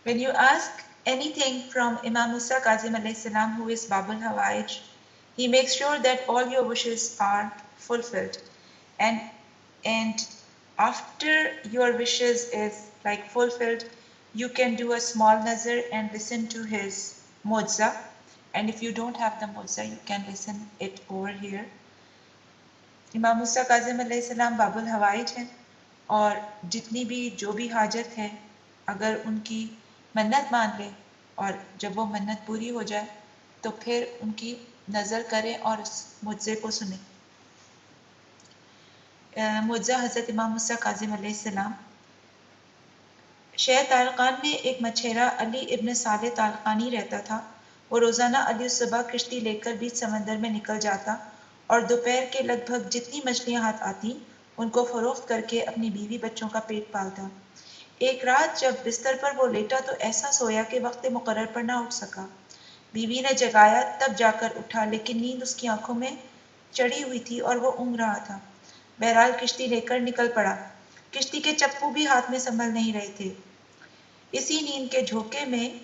When you ask anything from Imam Musa Kazim alayhi salam, who is Babul Hawaij, he makes sure that all your wishes are fulfilled. And and after your wishes is like fulfilled, you can do a small nazar and listen to his mozza. And if you don't have the mozza, you can listen it over here. इमाम मूसा काज़िम अलैहिस्सलाम बाबुल हवाइज हैं और जितनी भी जो भी हाजत है अगर उनकी मन्नत मान ले और जब वो मन्नत पूरी हो जाए तो फिर उनकी नज़र करें और उस मुज्जे को सुने। मुज्जा हज़रत इमाम मूसा काज़िम अलैहिस्सलाम। शहर तारकान में एक मछेरा अली इब्न साले तारकानी रहता था। वो रोज़ाना अली सुबह किश्ती लेकर बीच समंदर में निकल जाता और दोपहर के लगभग जितनी मछलियां हाथ आती उनको फरोख्त करके अपनी बीवी बच्चों का पेट पालता। एक रात जब बिस्तर पर वो लेटा तो ऐसा सोया कि वक्त मुकर्रर पर ना उठ सका। बीवी ने जगाया तब जाकर उठा, लेकिन नींद उसकी आंखों में चढ़ी हुई थी और वो ऊँघ रहा था। बहरहाल किश्ती लेकर निकल पड़ा। किश्ती के चप्पू भी हाथ में संभल नहीं रहे थे। इसी नींद के झोंके में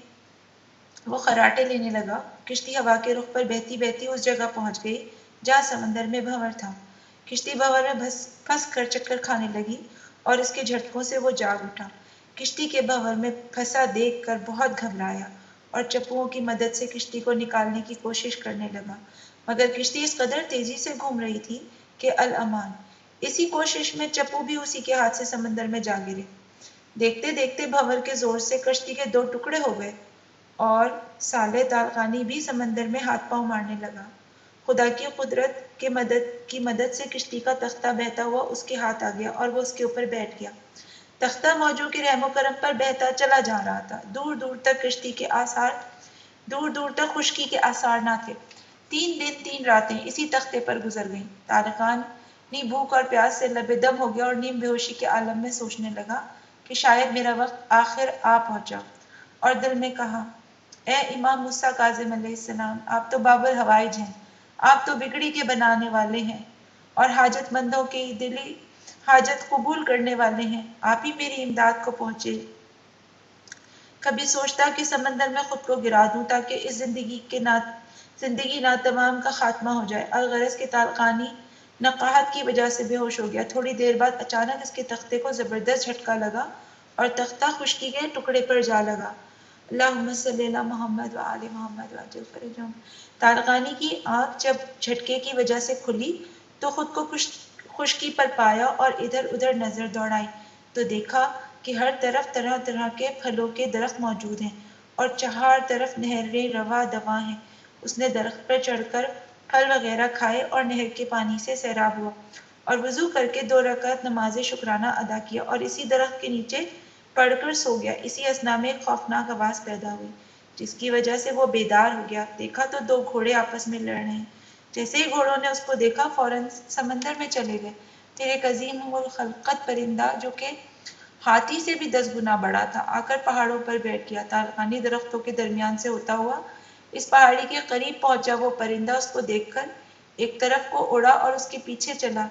वो खराटे लेने लगा। किश्ती हवा के रुख पर बहती बहती उस जगह पहुंच गई जहाँ समंदर में भंवर था। किश्ती भंवर में फंस कर चक्कर खाने लगी और इसके झटकों से वो जाग उठा। किश्ती के भंवर में फंसा देख कर बहुत घबराया और चप्पुओं की मदद से किश्ती को निकालने की कोशिश करने लगा, मगर किश्ती इस कदर तेजी से घूम रही थी कि अल अमान। इसी कोशिश में चप्पू भी उसी के हाथ से समंदर में जा गिरे। देखते देखते भंवर के जोर से कश्ती के दो टुकड़े हो गए और साले तारकानी भी समंदर में हाथ पांव मारने लगा। खुदा की कुदरत की मदद से किश्ती का तख्ता बहता हुआ उसके हाथ आ गया और वो उसके ऊपर बैठ गया। तख्ता मौजों के रहमो करम पर बहता चला जा रहा था। दूर दूर तक किश्ती के आसार दूर दूर तक खुश्की के आसार ना थे। 3 दिन 3 रातें इसी तख्ते पर गुजर गईं। तारकान नी भूख और प्यास से लबेदम हो गया और नीम बेहोशी के आलम में सोचने लगा कि शायद मेरा वक्त आखिर आ पहुंचा, और दिल में कहा, ए इमाम मूसा काज़िम अलैहिस्सलाम, आप तो बाबुल हवाइज हैं, आप तो बिगड़ी के बनाने वाले हैं और हाजतमंदों की दिली हाजत कबूल करने वाले हैं। आप ही मेरी इमदाद को पहुंचे। कभी सोचता कि समंदर में खुद को गिरा दूं ताकि इस जिंदगी नातमाम का खात्मा हो जाए। अलगरज के तारकानी नकाहत की वजह से बेहोश हो गया। थोड़ी देर बाद अचानक इसके तख्ते को जबरदस्त झटका लगा और तख्ता खुश्की के टुकड़े पर जा लगा। अल्लाहुम्मा सल्ली अला मोहम्मद व आले मोहम्मद वअज्जिल फरजहुम। तारकानी की आंख जब झटके की वजह से खुली तो खुद को खुश्की पर पाया और इधर उधर नजर दौड़ाई तो देखा कि हर तरफ तरह तरह के फलों के दरख्त मौजूद हैं और चार तरफ नहरें रवा दवा हैं। उसने दरख्त पर चढ़कर फल वगैरह खाए और नहर के पानी से सैराब हुआ और वजू करके 2 रकात नमाज शुक्राना अदा किया और इसी दरख्त के नीचे पढ़कर सो गया। इसी असना में एक खौफनाक आवाज पैदा हुई जिसकी वजह से वो बेदार हो गया। देखा तो 2 घोड़े आपस में लड़ रहे हैं। जैसे ही घोड़ों ने उसको देखा फौरन समंदर में चले गए। फिर एक अजीम उल खलकत परिंदा जो कि हाथी से भी 10 गुना बड़ा था आकर पहाड़ों पर बैठ गया। तारकानी दरख्तों के दरमियान से होता हुआ इस पहाड़ी के करीब पहुंचा। वो परिंदा उसको देखकर एक तरफ को उड़ा और उसके पीछे चला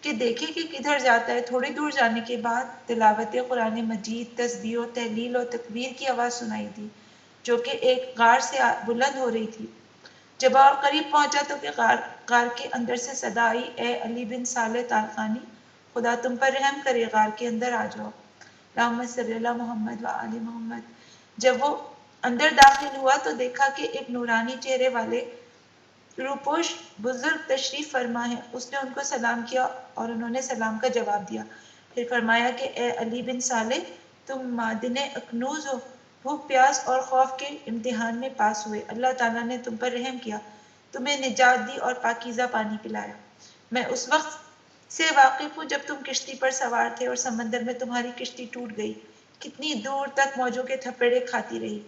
कि देखे कि किधर जाता है। थोड़ी दूर जाने के बाद तिलावत कुरान मजीद, तस्बीह और तहलील और तकबीर की आवाज़ सुनाई दी जो कि एक गार से बुलंद हो रही थी। जब और करीब पहुंचा तो गार के अंदर से सदा आई, ए अली बिन साले तारकानी, खुदा तुम पर रहम करे, गार के अंदर आ जाओ। अल्लाहुम्मा सल्ली अला मोहम्मद व आले मोहम्मद। जब वो अंदर दाखिल हुआ तो देखा कि एक नूरानी चेहरे वाले रूपोश बुजुर्ग तशरीफ फरमा है। उसने उनको सलाम किया और उन्होंने सलाम का जवाब दिया। फिर फरमाया कि ए अली बिन साले, तुम मादिन अकनूज हो, भूख प्यास और खौफ के इम्तिहान में पास हुए। अल्लाह ताला ने तुम पर रहम किया, तुम्हें निजात दी और पाकीज़ा पानी पिलाया। मैं उस वक्त से वाकिफ हूँ जब तुम किश्ती पर सवार थे और समंदर में तुम्हारी किश्ती टूट गई। कितनी दूर तक मौजों के थपेड़े खाती रही।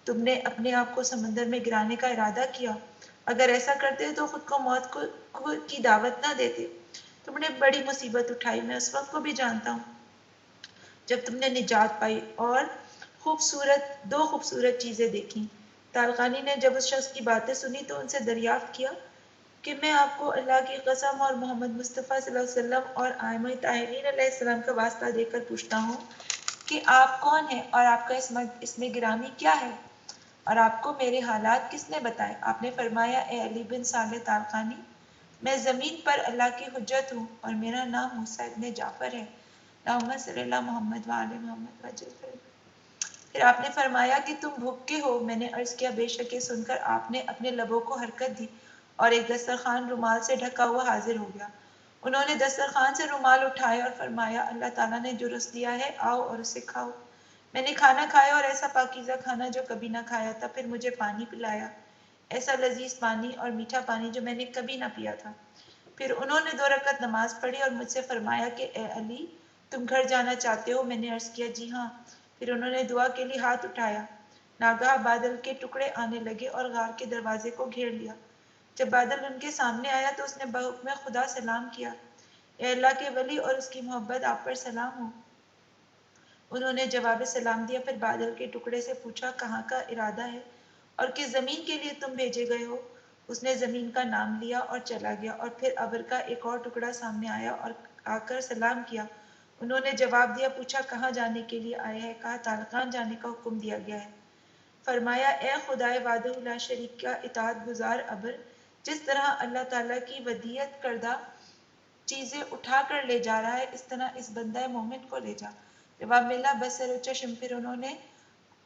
तुमने अपने आप को समंदर में गिराने का इरादा किया। अगर ऐसा करते तो खुद को मौत की दावत ना देते। तुमने बड़ी मुसीबत उठाई, मैं उस वक्त को भी जानता हूँ जब तुमने निजात पाई और दो खूबसूरत चीजें देखी। तारकानी ने जब उस शख्स की बातें सुनी तो उनसे दरियाफ्त किया कि मैं आपको अल्लाह की कसम और मोहम्मद मुस्तफ़ा सल्लल्लाहु अलैहि वसल्लम और आइम्मा ताहिरीन अलैहिस्सलाम का वास्ता देकर पूछता हूँ کہ آپ کون ہیں اور آپ کا اس میں گرامی کیا ہے، اور آپ کو میرے حالات کس نے بتائے؟ آپ نے فرمایا اے علی بن صالح تالقانی، میں زمین پر اللہ کی حجت ہوں اور میرا نام موسیٰ ابن جعفر ہے۔ اللہم صلی اللہ محمد وآل محمد وجل فرمایا۔ پھر آپ نے فرمایا کہ تم بھوکے ہو۔ میں نے عرض کیا بے شک یہ سن کر آپ نے اپنے لبوں کو حرکت دی اور ایک دسترخوان رومال سے ڈھکا ہوا حاضر ہو گیا۔ انہوں نے دسترخوان سے رومال اٹھائے اور فرمایا اللہ تعالیٰ نے جو رزق دیا ہے آؤ اور اسے کھاؤ۔ میں نے کھانا کھایا اور ایسا پاکیزہ کھانا جو کبھی نہ کھایا تھا، پھر مجھے پانی پلایا، ایسا لذیذ پانی اور میٹھا پانی جو میں نے کبھی نہ پیا تھا۔ پھر انہوں نے 2 رکعت نماز پڑھی اور مجھ سے فرمایا کہ اے علی تم گھر جانا چاہتے ہو؟ میں نے عرض کیا جی ہاں۔ پھر انہوں نے دعا کے لیے ہاتھ اٹھایا، ناگہاں بادل کے ٹکڑے آنے لگے اور غار کے دروازے کو گھیر لیا۔ جب بادل ان کے سامنے آیا تو اس نے بحکم خدا سلام کیا، اے اللہ کے ولی اور اس کی محبت آپ پر سلام ہو۔ انہوں نے جواب سلام دیا، پھر بادل کے ٹکڑے سے پوچھا کہاں کا ارادہ ہے اور کس زمین کے لیے تم بھیجے گئے ہو؟ اس نے زمین کا نام لیا اور چلا گیا، اور پھر ابر کا ایک اور ٹکڑا سامنے آیا اور آ کر سلام کیا۔ انہوں نے جواب دیا، پوچھا کہاں جانے کے لیے آئے ہیں؟ کہا تالقان جانے کا حکم دیا گیا ہے۔ فرمایا اے خدائے وحدہ لا شریک کا اطاعت گزار ابر، جس طرح اللہ تعالیٰ کی ودیعت کردہ چیزیں اٹھا کر لے جا رہا ہے، اس طرح اس بندہ مومن کو لے جا۔ جواب ملا بصر و چشم۔ پھر انہوں نے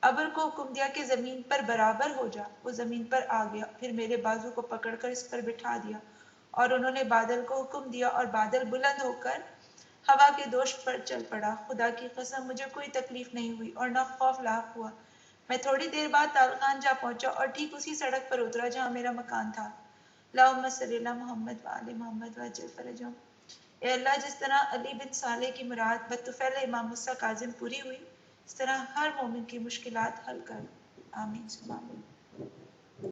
ابر کو حکم دیا کہ زمین پر برابر ہو جا۔ وہ زمین پر آ گیا، پھر میرے بازو کو پکڑ کر اس پر بٹھا دیا، اور انہوں نے بادل کو حکم دیا اور بادل بلند ہو کر ہوا کے دوش پر چل پڑا۔ خدا کی قسم مجھے کوئی تکلیف نہیں ہوئی اور نہ خوف لاحق ہوا۔ میں تھوڑی دیر بعد تالقان جا پہنچا اور ٹھیک اسی سڑک پر اترا جہاں میرا مکان تھا۔ اللہم صلی اللہ محمد وآل محمد وعجل فرجہم۔ اے اللہ جس طرح علی بن صالح کی مراد بطفیل امام موسیٰ کاظم پوری ہوئی، اس طرح ہر مومن کی مشکلات حل کر۔ آمین ثم آمین۔